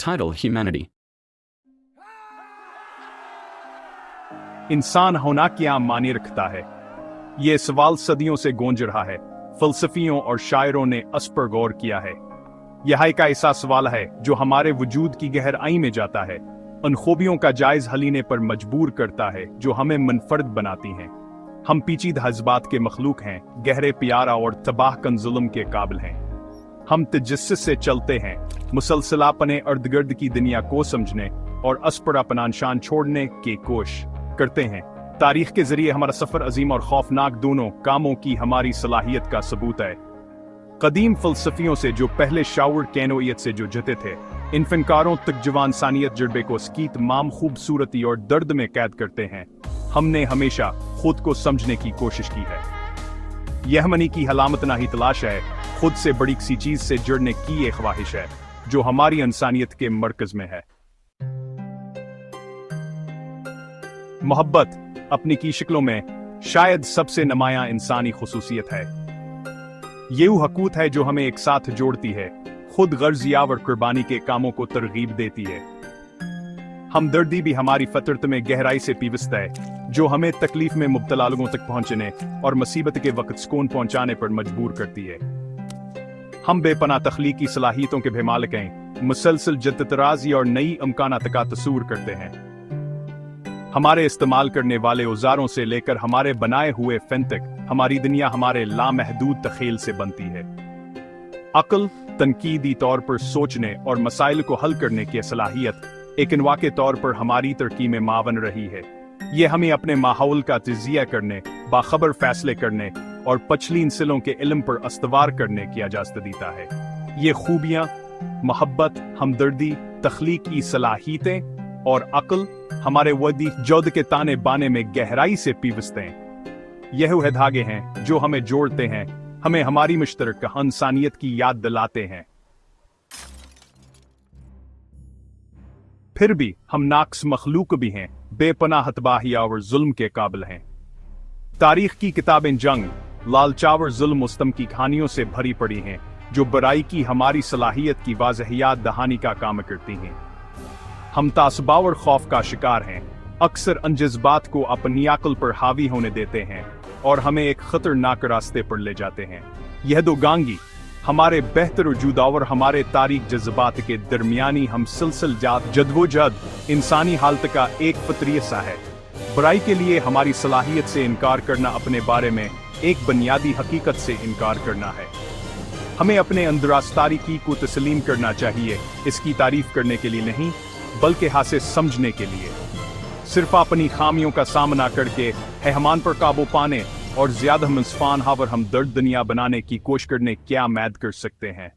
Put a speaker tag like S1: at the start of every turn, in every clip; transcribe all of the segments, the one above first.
S1: Title: Humanity.
S2: इंसान होना क्या मायने रखता है? ये सवाल सदियों से गूंज रहा है। फलसफियों और शायरों ने इस पर गौर किया है। यह एक ऐसा सवाल है जो हमारे वजूद की गहराई में जाता है, उन खूबियों का जायज हलीने पर मजबूर करता है जो हमें मुनफरद बनाती हैं। हम पेचीदा जज्बात के मखलूक हैं, गहरे प्यारा और तबाहकन जुल्म के काबिल हैं। हम तजस्सुस से चलते हैं, मुसलसल अपने इर्द-गिर्द की दुनिया को समझने और उस पर अपना निशान छोड़ने की कोशिश करते हैं। तारीख के जरिए हमारा सफर अजीम और खौफनाक दोनों कामों की हमारी सलाहियत का सबूत है। कदीम फलसफियों से जो पहले शाउर के नौइयत से जो जते थे, इन फनकारों तक जवान सानियत जज्बे को इसकी तमाम खूबसूरती और दर्द में कैद करते हैं। हमने हमेशा खुद को समझने की कोशिश की है। यह मनी की हलामत ना ही तलाश है, खुद से बड़ी किसी चीज से जुड़ने की एक ख्वाहिश है जो हमारी इंसानियत के मरकज में है। मोहब्बत अपनी की शक्लों में शायद सबसे नमाया इंसानी खुसूसियत है। ये वो हकूत है जो हमें एक साथ जोड़ती है, खुद गर्जिया और कुर्बानी के कामों को तरगीब देती है। हमदर्दी भी हमारी फतरत में गहराई से पीवस्त है, जो हमें तकलीफ में मुब्तला लोगों तक पहुंचने और मुसीबत के वक्त सुकून पहुंचाने पर मजबूर करती है। हम बेपनाह तख्लीकी सलाहियतों के भी मालिक हैं, मुसलसल जद्दतराजी और नई इम्कानात का तसूर करते हैं। हमारे इस्तेमाल करने वाले औजारों से लेकर हमारे बनाए हुए फन तक हमारी दुनिया हमारे लामहदूद तखेल से बनती है। अक्ल तनकीदी तौर पर सोचने और मसाइल को हल करने की सलाहियत एक अनवा के तौर पर हमारी तरक्की में मावन रही है। ये हमें अपने माहौल का तजिया करने, बाखबर फैसले करने और पछली नस्लों के इल्म पर अस्तवार करने की इजाजत देता है। ये खूबियां मोहब्बत, हमदर्दी, तख्लीकी सलाहियतें और अक्ल हमारे वदी जौद के ताने बाने में गहराई से पीवस्त हैं। यह वह धागे हैं जो हमें जोड़ते हैं, हमें हमारी मुश्तरका इंसानियत की याद दिलाते हैं। फिर भी हम नाक्स मखलूक भी हैं, बेपनाह तबाहिया और जुल्म के काबिल हैं। तारीख की किताबें जंग, लालचावर जुल्म मुस्तम की कहानियों से भरी पड़ी हैं, जो बुराई की हमारी सलाहियत की वाज़हियत दहानी का काम करती हैं। हम तासबा और खौफ का शिकार हैं, अक्सर अन जज्बात को अपनी अक्ल पर हावी होने देते हैं और हमें एक खतरनाक रास्ते पर ले जाते हैं। यह दो गांगी हमारे बेहतर वजूद और हमारे तारीख जज्बात के दरमियानी हम सिलसिल जात जद्वोजहद इंसानी हालत का एक फतरी सा है। बुराई के लिए हमारी सलाहियत से इनकार करना अपने बारे में एक बुनियादी हकीकत से इनकार करना है। हमें अपने अंदरास्तारिकी को तस्लीम करना चाहिए, इसकी तारीफ करने के लिए नहीं बल्कि हासे समझने के लिए। सिर्फ अपनी खामियों का सामना करके रहमान पर काबू पाने और ज्यादा मुंसफान हावर हम दर्द दुनिया बनाने की कोशिश करने क्या मैद कर सकते हैं।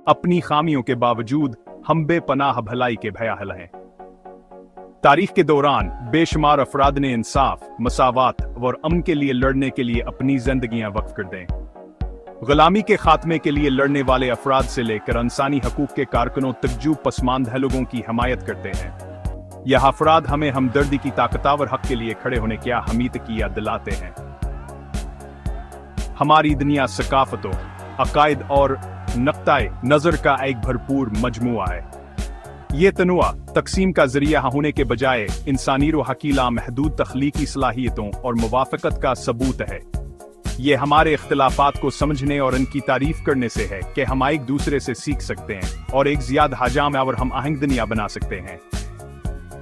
S2: अपनी खामियों के बावजूद हम बेपनाह भलाई के भयाहल हैं। तारीख के दौरान बेशुमार अफराद ने इंसाफ, मसावत और अमन के लिए लड़ने के लिए अपनी जिंदगियां वक्फ कर दें। गुलामी के खात्मे के लिए लड़ने वाले अफराद से लेकर इंसानी हकूक के कारकुनों तक जो पसमानद लोगों की हमायत करते हैं। यह अफराद हमें हमदर्दी की ताकतवर हक के लिए खड़े होने की हमीत की याद दिलाते हैं। हमारी दुनिया सकाफतों, अकायद और नक्ताए नजर का एक भरपूर मजमुआ है। ये तनुआ तकसीम का जरिया होने के बजाय इंसानी रो हकीला महदूद तख्लीकी सलाहियतों और मुवाफकत का सबूत है। ये हमारे इख्तिलाफात को समझने और इनकी तारीफ करने से है कि हम एक दूसरे से सीख सकते हैं और एक ज्यादा हजाम और हम आहंग दुनिया बना सकते हैं।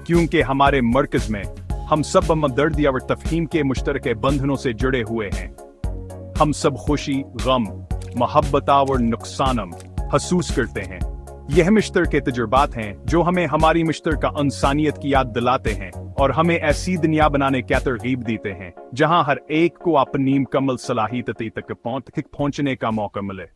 S2: क्योंकि हमारे मरकज में हम सब हमदर्दी और तफहीम के मुश्तरके बंधनों से जुड़े हुए हैं। हम सब खुशी, गम, मोहब्बत और नुकसानम महसूस करते हैं। यह मुश्तरके तजुर्बात हैं जो हमें हमारी मुश्तरका इंसानियत की याद दिलाते हैं और हमें ऐसी दुनिया बनाने की तरगीब देते हैं जहां हर एक को अपनी मुकम्मल सलाहियत तक पहुंचने का मौका मिले।